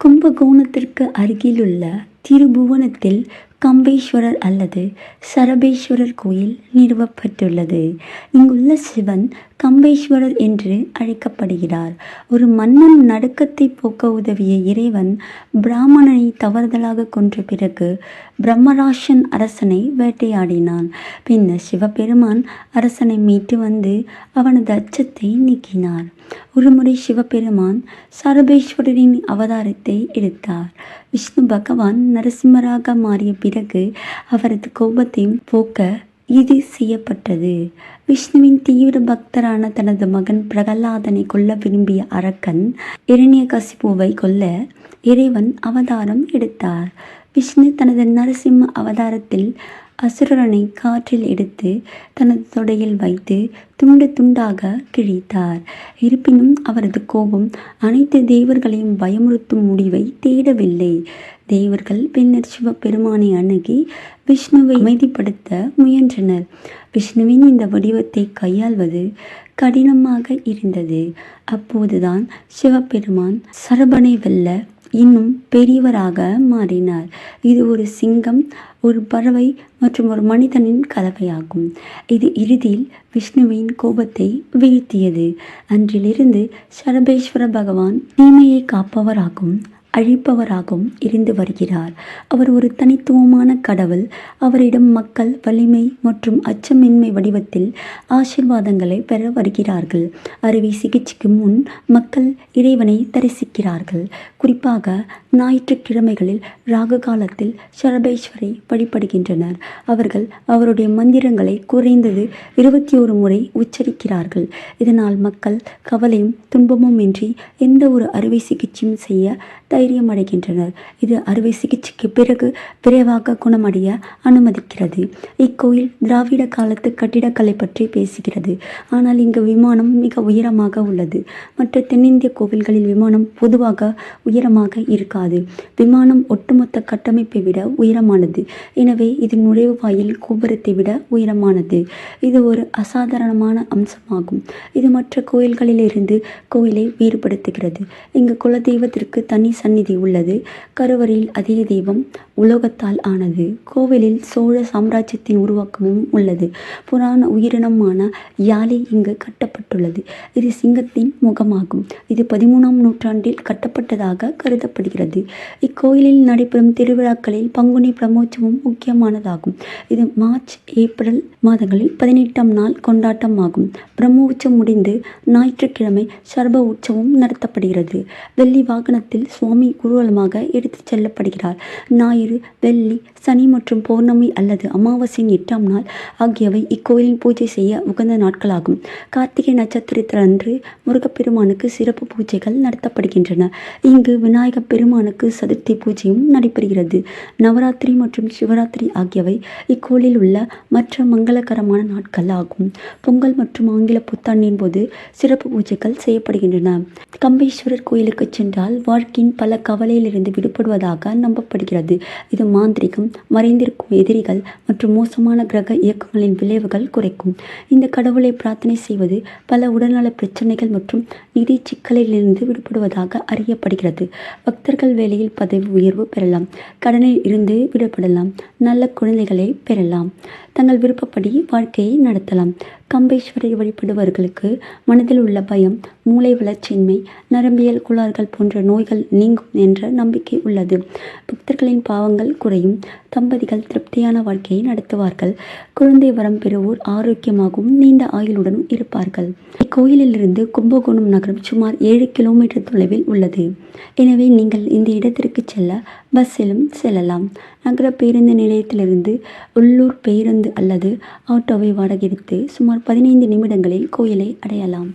கும்பகோணத்திற்கு அருகிலுள்ள திருபுவனத்தில் கம்பேஸ்வரர் அல்லது சரபேஸ்வரர் கோயில் நிறுவப்பட்டுள்ளது. இங்குள்ள சிவன் கம்பேஸ்வரர் என்று அழைக்கப்படுகிறார். ஒரு மன்னன் நடுக்கத்தை போக்க உதவிய இறைவன் பிராமணனை தவறுதலாக கொன்ற பிறகு பிரம்மராசன் அரசனை வேட்டையாடினான். பின்னர் சிவபெருமான் அரசனை மீட்டு வந்து அவனது அச்சத்தை நீக்கினார். ஒருமுறை சிவபெருமான் சரபேஸ்வரரின் அவதாரத்தை எடுத்தார். விஷ்ணு பகவான் நரசிம்மராக மாறிய பிறகு அவரது கோபத்தை போக்க இது செய்யப்பட்டது. விஷ்ணுவின் தீவிர பக்தரான தனது மகன் பிரகலாதனை கொல்ல விரும்பிய அரக்கன் இரண்யகசிபுவை கொல்ல இறைவன் அவதாரம் எடுத்தார். விஷ்ணு தனது நரசிம்ம அவதாரத்தில் அசுரனை காற்றில் எடுத்து தனது தொடையில் வைத்து துண்டு துண்டாக கிழித்தார். இருப்பினும் அவரது கோபம் அனைத்து தேவர்களையும் பயமுறுத்தும் முடிவை தேடவில்லை. தேவர்கள் பின்னர் சிவபெருமானை அணுகி விஷ்ணுவை அமைதிப்படுத்த முயன்றனர். விஷ்ணுவின் இந்த வடிவத்தை கையாள்வது கடினமாக இருந்தது. அப்போதுதான் சிவபெருமான் சரபனை வெல்ல இன்னும் பெரியவராக மாறினார். இது ஒரு சிங்கம், ஒரு பறவை மற்றும் ஒரு மனிதனின் கலவையாகும். இது இறுதியில் விஷ்ணுவின் கோபத்தை வீழ்த்தியது. அன்றிலிருந்து சரபேஸ்வர பகவான் தீமையை காப்பவராகவும் அழிப்பவராகவும் இருந்து வருகிறார். அவர் ஒரு தனித்துவமான கடவுள். அவரிடம் மக்கள் வலிமை மற்றும் அச்சமின்மை வடிவத்தில் ஆசீர்வாதங்களை பெற வருகிறார்கள். அறுவை சிகிச்சைக்கு முன் மக்கள் இறைவனை தரிசிக்கிறார்கள். குறிப்பாக ஞாயிற்றுக்கிழமைகளில் ராகு காலத்தில் சரபேஸ்வரை வழிபடுகின்றனர். அவர்கள் அவருடைய மந்திரங்களை குறைந்தது 21 முறை உச்சரிக்கிறார்கள். இதனால் மக்கள் கவலையும் துன்பமும் இன்றி எந்த ஒரு அறுவை சிகிச்சையும் செய்ய தைரியம் அடைகின்றனர். இது அறுவை சிகிச்சைக்கு பிறகு விரைவாக குணமடைய அனுமதிக்கிறது. இக்கோயில் திராவிட காலத்து கட்டிடக்கலை பற்றி பேசுகிறது. ஆனால் இங்கு விமானம் மிக உயரமாக உள்ளது. மற்ற தென்னிந்திய கோவில்களில் விமானம் பொதுவாக உயரமாக இருக்காது. விமானம் ஒட்டுமொத்த கட்டமைப்பை விட உயரமானது. எனவே இது நுழைவாயில் கோபுரத்தை விட உயரமானது. இது ஒரு அசாதாரணமான அம்சமாகும். இது மற்ற கோயில்களிலிருந்து கோயிலை வேறுபடுத்துகிறது. இங்கு குலதெய்வத்திற்கு தனி சந்நிதி உள்ளது. கருவறையில் அதே தெய்வம் உலோகத்தால் ஆனது. கோவிலில் சோழ சாம்ராஜ்யத்தின் உருவாக்கமும் உள்ளது. புராண உயிரினமான யானை இங்கு கட்டப்பட்டுள்ளது. இது சிங்கத்தின் முகமாகும். இது 13ஆம் நூற்றாண்டில் கட்டப்பட்டதாக கருதப்படுகிறது. இக்கோயிலில் நடைபெறும் திருவிழாக்களில் பங்குனி பிரம்மோற்சவம் முக்கியமானதாகும். இது மார்ச், ஏப்ரல் மாதங்களில் 18ஆம் நாள் கொண்டாட்டமாகும். பிரம்மோற்சவம் முடிந்து ஞாயிற்றுக்கிழமை சர்ப உற்சவம் நடத்தப்படுகிறது. வெள்ளி வாகனத்தில் சுவாமி ஊர்வலமாக எடுத்துச் செல்லப்படுகிறார். ஞாயிறு, வெள்ளி, சனி மற்றும் பௌர்ணமி அல்லது அமாவாசையின் 8ஆம் நாள் ஆகியவை இக்கோயிலில் பூஜை செய்ய உகந்த நாட்களாகும். கார்த்திகை நட்சத்திரத்தன்று முருகப்பெருமானுக்கு சிறப்பு பூஜைகள் நடத்தப்படுகின்றன. இங்கு விநாயகப் பெருமானுக்கு சதுர்த்தி பூஜையும் நடைபெறுகிறது. நவராத்திரி மற்றும் சிவராத்திரி ஆகியவை இக்கோயிலில் உள்ள மற்ற மங்களகரமான நாட்கள் ஆகும். பொங்கல் மற்றும் ஆங்கில புத்தாண்டின் போது சிறப்பு பூஜைகள் செய்யப்படுகின்றன. கம்பேஸ்வரர் கோயிலுக்கு சென்றால் வாழ்க்கையின் பல கவலையிலிருந்து விடுபடுவதாக நம்பப்படுகிறது. இது மாந்திரிகம், மறைந்திருக்கும் எதிரிகள் மற்றும் மோசமான கிரக இயக்கங்களின் விளைவுகள் குறைக்கும். இந்த கடவுளை பிரார்த்தனை செய்வது பல உடல்நல பிரச்சனைகள் மற்றும் நிதி சிக்கலிலிருந்து விடுபடுவதாக அறியப்படுகிறது. பக்தர்கள் வேலையில் பதவி உயர்வு பெறலாம், கடனில் இருந்து விடுபடலாம், நல்ல குழந்தைகளை பெறலாம், தங்கள் விருப்பப்படி வாழ்க்கையை நடத்தலாம். கம்பேஸ்வரை வழிபடுபவர்களுக்கு மனதில் உள்ள பயம், மூளை வளர்ச்சியின்மை, நரம்பியல் கோளாறுகள் போன்ற நோய்கள் நீங்கும் என்ற நம்பிக்கை உள்ளது. பக்தர்களின் பாவங்கள் குறையும். தம்பதிகள் திருப்தியான வாழ்க்கையை நடத்துவார்கள். குழந்தை வரம் பெறுவோர் ஆரோக்கியமாகவும் நீண்ட ஆயுளுடன் இருப்பார்கள். இக்கோயிலிலிருந்து கும்பகோணம் நகரம் சுமார் 7 கிலோமீட்டர் தொலைவில் உள்ளது. எனவே நீங்கள் இந்த இடத்திற்கு செல்ல பஸ்ஸிலும் செல்லலாம். நகர பேருந்து நிலையத்திலிருந்து உள்ளூர் பேருந்து அல்லது ஆட்டோவை வாடகையெடுத்து சுமார் 15 நிமிடங்களில் கோயிலை அடையலாம்.